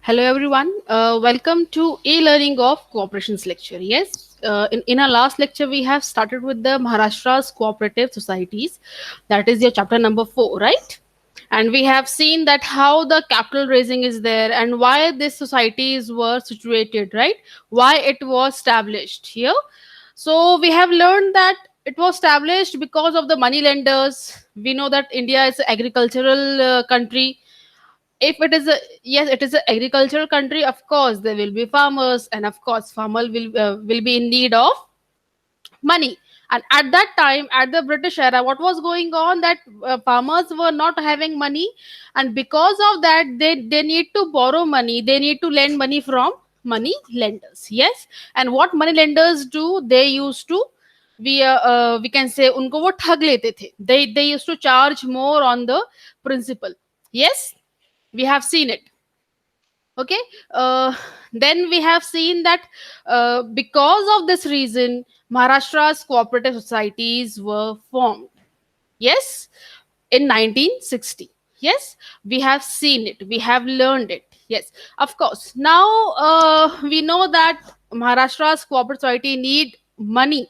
Hello everyone. Welcome to e-learning of cooperations lecture. Yes, in our last lecture we have started with the Maharashtra's cooperative societies. That is your chapter number 4, right? And we have seen that how the capital raising is there and why these societies were situated, right? Why it was established here. So we have learned that it was established because of the money lenders. We know that India is an agricultural country. If it is a yes, it is an agricultural country, of course there will be farmers, and of course farmer will be in need of money. And at that time, at the British era, what was going on, that farmers were not having money, and because of that they need to borrow money, they need to lend money from money lenders. Yes. And what money lenders do, they used to, we can say उनको वो ठग लेते थे. They used to charge more on the principal. Yes, we have seen it. Okay. Then we have seen that because of this reason, Maharashtra's cooperative societies were formed. Yes, in 1960. Yes, we have seen it, we have learned it. Yes, of course. Now we know that Maharashtra's cooperative society need money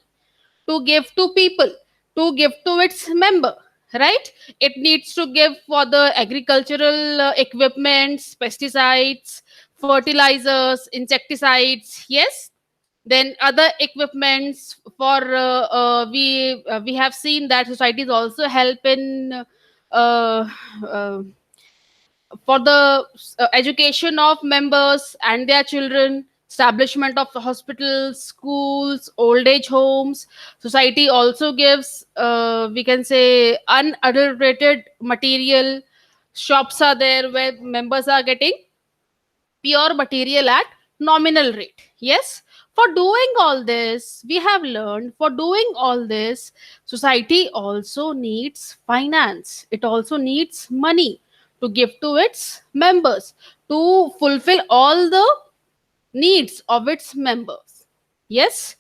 to give to people, to give to its member, right? It needs to give for the agricultural equipments, pesticides, fertilizers, insecticides. Yes. Then other equipments for we have seen that societies also help in uh, uh, for the education of members and their children, establishment of hospitals, schools, old age homes. Society also gives, we can say, unadulterated material. Shops are there where members are getting pure material at nominal rate. Yes. For doing all this, we have learned, for doing all this, society also needs finance. It also needs money to give to its members, to fulfill all the needs of its members. Yes.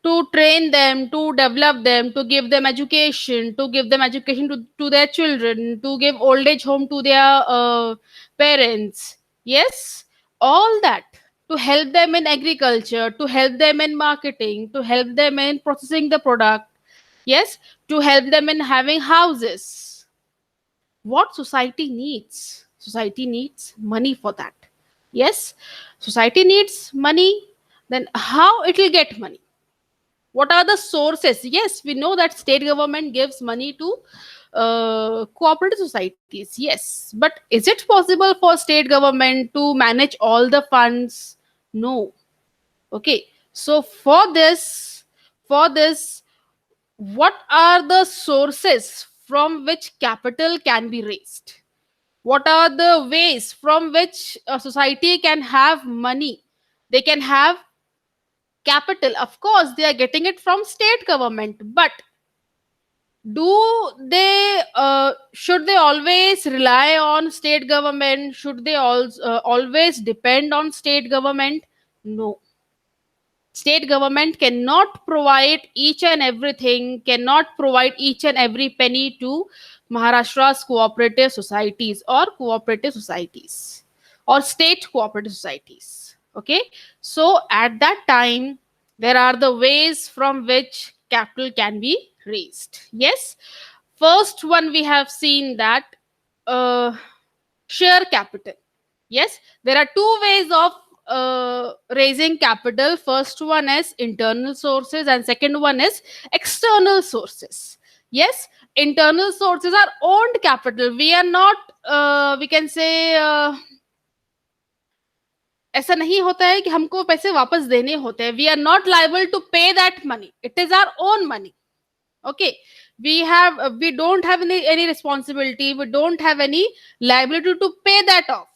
To train them, to develop them, to give them education, to give them education to their children, to give old age home to their parents. Yes. All that, to help them in agriculture, to help them in marketing, to help them in processing the product. Yes. To help them in having houses. What society needs? Society needs money for that. Yes. Society needs money. Then how it will get money? What are the sources? Yes, we know that state government gives money to cooperative societies. Yes, but is it possible for state government to manage all the funds? No. Okay. So for this, what are the sources from which capital can be raised? What are the ways from which a society can have money? They can have capital. Of course they are getting it from state government, but do they should they always rely on state government? Should they also always depend on state government? No. State government cannot provide each and everything, cannot provide each and every penny to Maharashtra's cooperative societies or cooperative societies or state cooperative societies. Okay. So at that time, there are the ways from which capital can be raised. Yes. First one, we have seen that uh, share capital. Yes, there are two ways of raising capital. First one is internal sources, and second one is external sources. Yes, internal sources are owned capital. We are not, we can say, ऐसा नहीं होता है कि हमको पैसे वापस देने होते हैं. We are not liable to pay that money. It is our own money. Okay. We don't have any responsibility, we don't have any liability to pay that off.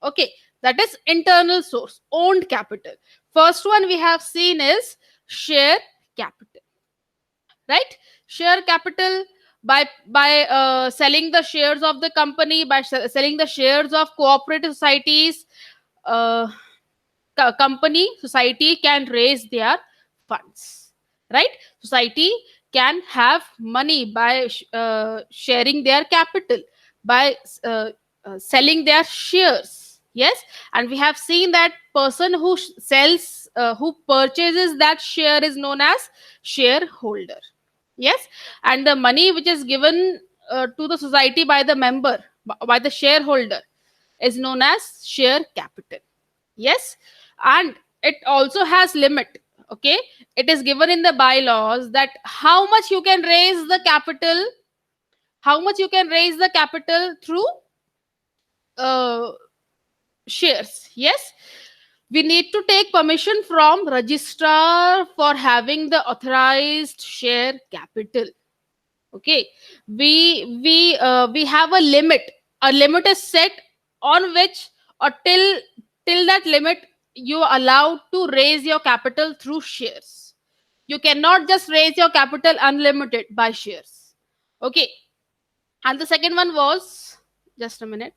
Okay. That is internal source, owned capital. First one we have seen is share capital, right? Share capital, by selling the shares of the company, by selling the shares of cooperative societies. uh, Company, society can raise their funds, right? Society can have money by sharing their capital, by selling their shares. Yes, and we have seen that person who who purchases that share is known as shareholder. Yes, and the money which is given to the society by the member, by the shareholder, is known as share capital. Yes, and it also has limit. Okay, it is given in the bylaws that how much you can raise the capital, how much you can raise the capital through uh, shares. Yes, we need to take permission from registrar for having the authorized share capital. Okay, we have a limit. A limit is set on which, or till that limit, you are allowed to raise your capital through shares. You cannot just raise your capital unlimited by shares. Okay, and the second one was, just a minute.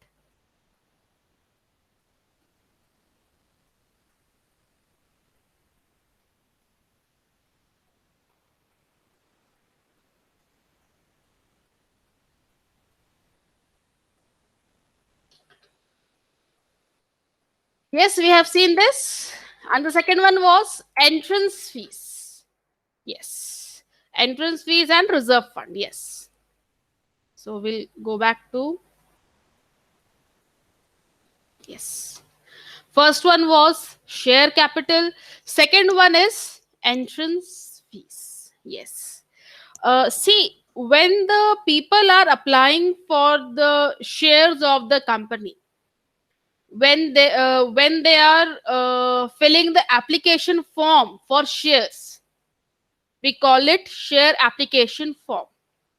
Yes, we have seen this. And the second one was entrance fees. Yes. Entrance fees and reserve fund. Yes. So we'll go back to, yes. First one was share capital. Second one is entrance fees. Yes. See, when the people are applying for the shares of the company, when they are filling the application form for shares, we call it share application form.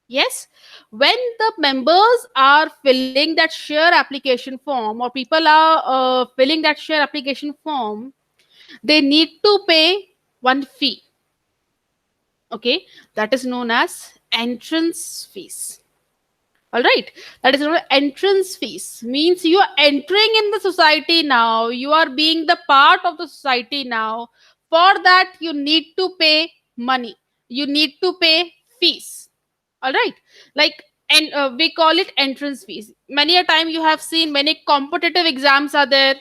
Yes, when the members are filling that share application form, or people are filling that share application form, they need to pay one fee. Okay, that is known as entrance fees. All right, that is known as entrance fees. Means you are entering in the society now, you are being the part of the society now. For that, you need to pay money, you need to pay fees. All right, like, and we call it entrance fees. Many a time you have seen many competitive exams are there.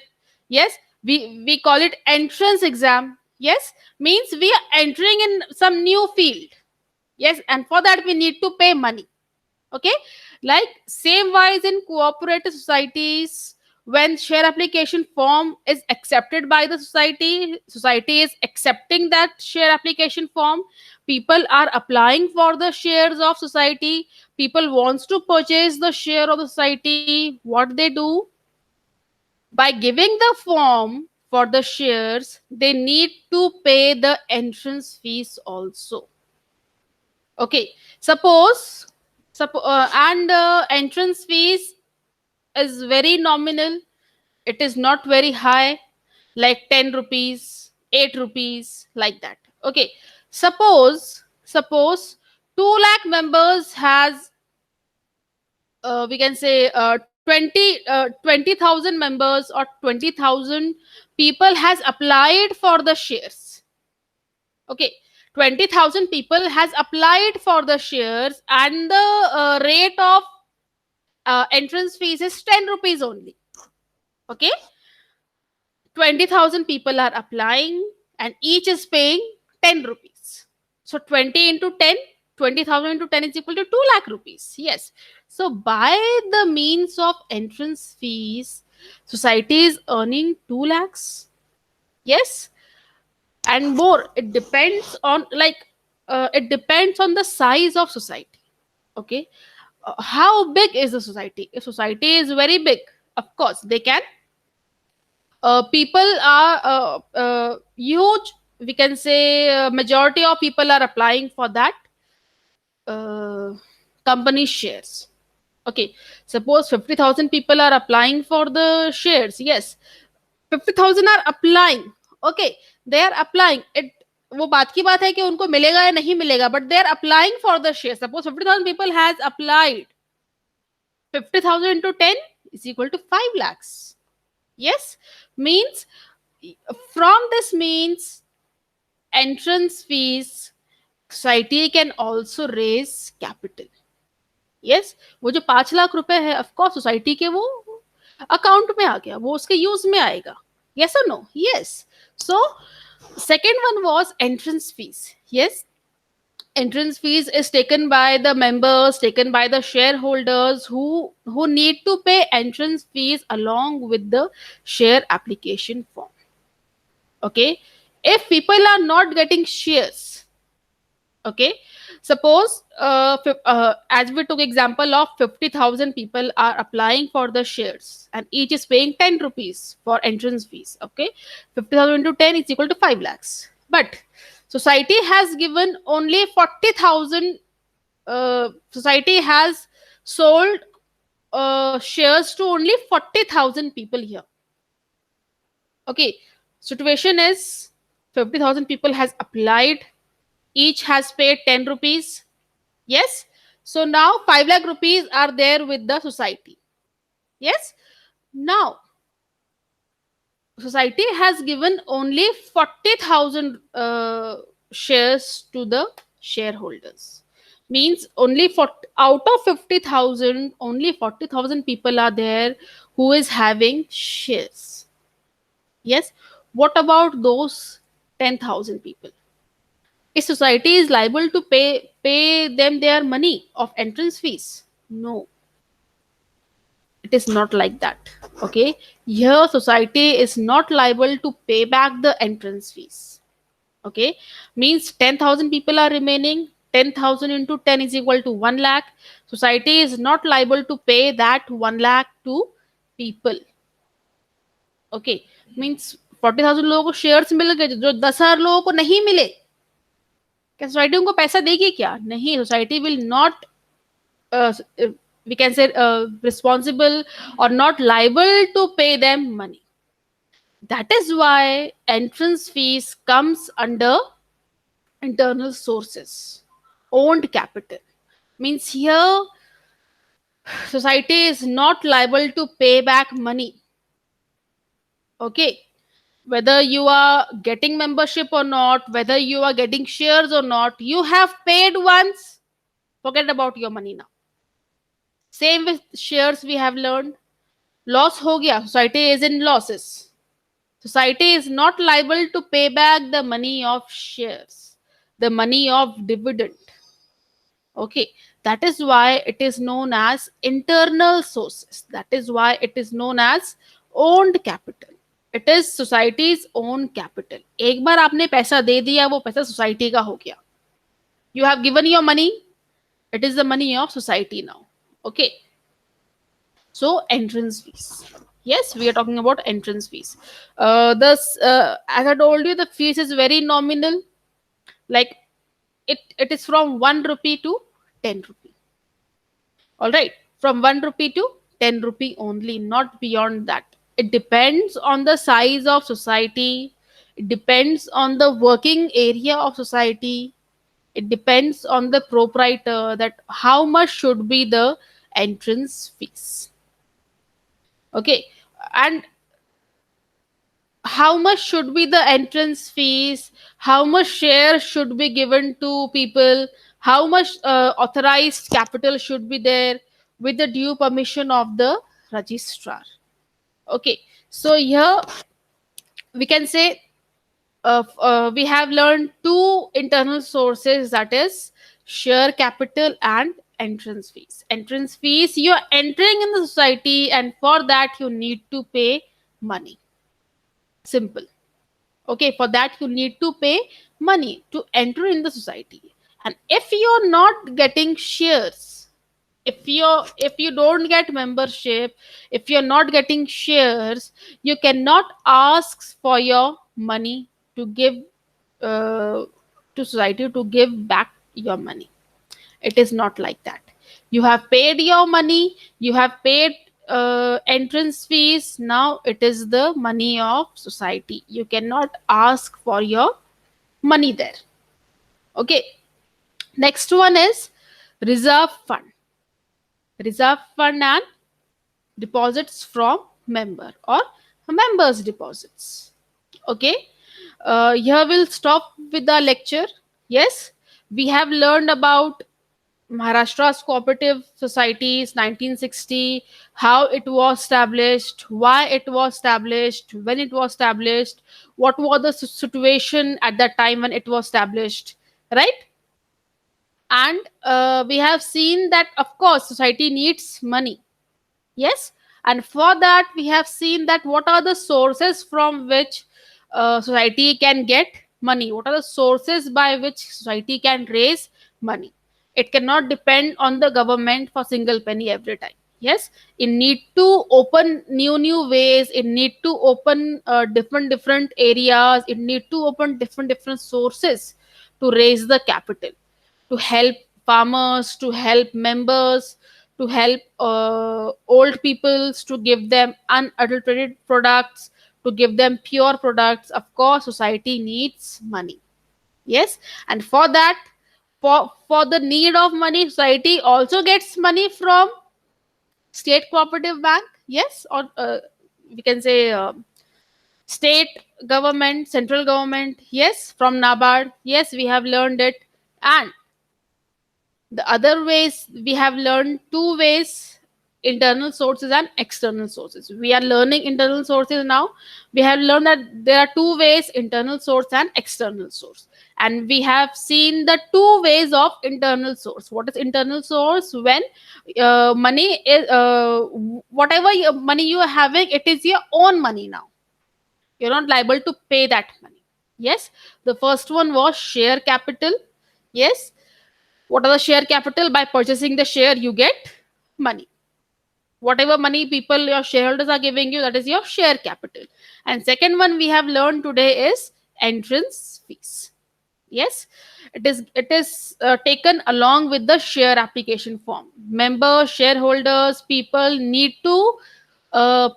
Yes, we call it entrance exam. Yes, means we are entering in some new field. Yes, and for that we need to pay money. Okay, like same wise in cooperative societies, when share application form is accepted by the society, society is accepting that share application form, people are applying for the shares of society, people wants to purchase the share of the society, what they do, by giving the form for the shares, they need to pay the entrance fees also. Okay, suppose, and entrance fees is very nominal. It is not very high, like 10 rupees, 8 rupees, like that. Okay, suppose 2 lakh members has, we can say, 20,000 members, or 20,000 people has applied for the shares. Okay, 20,000 people has applied for the shares, and the rate of entrance fees is 10 rupees only. Okay, 20,000 people are applying, and each is paying 10 rupees. So 20 into 10, 20,000 into 10 is equal to 2 lakh rupees. Yes. So by the means of entrance fees, society is earning 2 lakhs. Yes, and more. It depends on, like, it depends on the size of society. Okay, how big is the society? If society is very big, of course they can, people are huge, we can say, majority of people are applying for that uh, company shares. Okay, suppose 50,000 people are applying for the shares. Yes, 50,000 are applying. Okay, they are applying it. वो बात की बात है कि उनको मिलेगा या नहीं मिलेगा, but they are applying for the share. Suppose 50,000 people has applied, 50,000 into 10 is equal to 5 lakhs. Yes, means, from this means, entrance fees, society can also raise capital. Yes, वो जो 5 लाख रुपए है, of course society के वो account में आ गया, वो उसके यूज में आएगा. Yes or no? Yes. So second one was entrance fees. Yes, entrance fees is taken by the members, taken by the shareholders who need to pay entrance fees along with the share application form. Okay, if people are not getting shares, okay, suppose as we took example of 50,000 people are applying for the shares and each is paying 10 rupees for entrance fees. Okay, 50,000 into 10 is equal to 5 lakhs, but society has given only 40,000. Society has sold shares to only 40,000 people here. Okay, situation is 50,000 people has applied, each has paid 10 rupees. Yes, so now 5 lakh rupees are there with the society. Yes, now society has given only 40,000 shares to the shareholders. Means only 40, out of 50,000, only 40,000 people are there who is having shares. Yes, what about those 10,000 people? Is society is liable to pay them their money of entrance fees? No, it is not like that. Okay, here society is not liable to pay back the entrance fees. Okay, means 10,000 people are remaining, 10,000 into 10 is equal to 1 lakh. Society is not liable to pay that 1 lakh to people. Okay, means 40,000 लोगों को shares मिल गए, जो 10,000 लोगों को नहीं मिले, क्या society उनको पैसा देगी? क्या नहीं, society will not, we can say, responsible or not liable to pay them money. That is why entrance fees comes under internal sources, owned capital. Means here society is not liable to pay back money. Okay, whether you are getting membership or not, whether you are getting shares or not, you have paid once, forget about your money now. Same with shares, we have learned. Loss ho gaya, society is in losses, society is not liable to pay back the money of shares, the money of dividend. Okay, that is why it is known as internal sources, that is why it is known as owned capital. It is society's own capital. एक बार आपने पैसा दे दिया, वो पैसा society का हो गया. You have given your money, it is the money of society now. Okay, so entrance fees. Yes, we are talking about entrance fees. This, as I told you, the fees is very nominal. Like it is from 1 rupee to 10 rupee. All right, from 1 rupee to 10 rupee only, not beyond that. It depends on the size of society. It depends on the working area of society. It depends on the proprietor that how much should be the entrance fees. Okay, and how much should be the entrance fees, how much share should be given to people, how much authorized capital should be there, with the due permission of the registrar. Okay, so here we can say, we have learned two internal sources, that is share capital and entrance fees. Entrance fees, you are entering in the society and for that you need to pay money. Simple. Okay, for that you need to pay money to enter in the society. And if you're not getting shares, if you don't get membership, if you're not getting shares, you cannot ask for your money to give, uh, to society to give back your money. It is not like that. You have paid your money, you have paid entrance fees, now it is the money of society, you cannot ask for your money there. Okay, next one is reserve fund. Reserve fund and deposits from member or members deposits. Okay, here we'll stop with the lecture. Yes, we have learned about Maharashtra's cooperative societies, 1960, how it was established, why it was established, when it was established, what was the situation at that time when it was established, right? And we have seen that, of course, society needs money. Yes, and for that we have seen that what are the sources from which society can get money, what are the sources by which society can raise money. It cannot depend on the government for single penny every time. Yes, it need to open new ways, it need to open different areas, it need to open different sources to raise the capital, to help farmers, to help members, to help old peoples, to give them unadulterated products, to give them pure products. Of course, society needs money. Yes, and for that, for the need of money, society also gets money from state cooperative bank. Yes, or we can say state government, central government. Yes, from NABARD. Yes, we have learned it. And the other ways, we have learned two ways: internal sources and external sources. We are learning internal sources now. We have learned that there are two ways: internal source and external source. And we have seen the two ways of internal source. What is internal source? When money is whatever money you are having, it is your own money now. You're not liable to pay that money. Yes, the first one was share capital. Yes, what are the share capital? By purchasing the share, you get money. Whatever money people, your shareholders are giving you, that is your share capital. And second one we have learned today is entrance fees. Yes, it is taken along with the share application form. Members, shareholders, people need to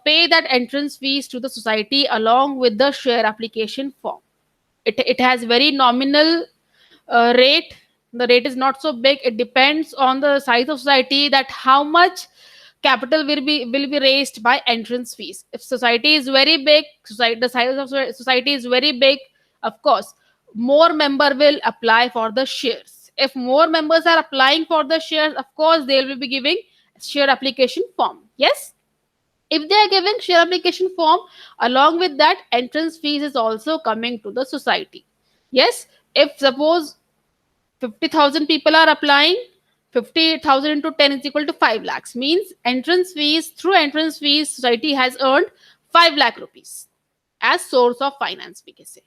pay that entrance fees to the society along with the share application form. It has very nominal rate. The rate is not so big. It depends on the size of society, that how much capital will be raised by entrance fees. If society is very big, society, the size of society is very big, of course more member will apply for the shares. If more members are applying for the shares, of course they will be giving share application form. Yes, if they are giving share application form, along with that entrance fees is also coming to the society. Yes, if suppose 50,000 people are applying, 50,000 into 10 is equal to 5 lakhs, means entrance fees, through entrance fees society has earned 5 lakh rupees as source of finance, we can say.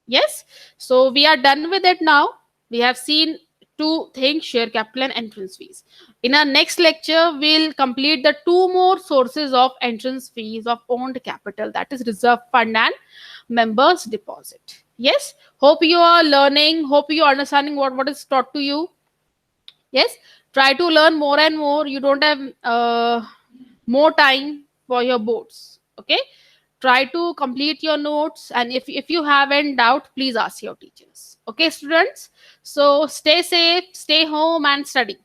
Yes, so we are done with it now. We have seen two things: share capital and entrance fees. In our next lecture, we'll complete the two more sources of entrance fees of owned capital, that is reserve fund and members deposit. Yes, hope you are learning, hope you are understanding what is taught to you. Yes, try to learn more and more. You don't have more time for your boards. Okay, try to complete your notes, and if you have any doubt, please ask your teachers. Okay, students, so stay safe, stay home and study.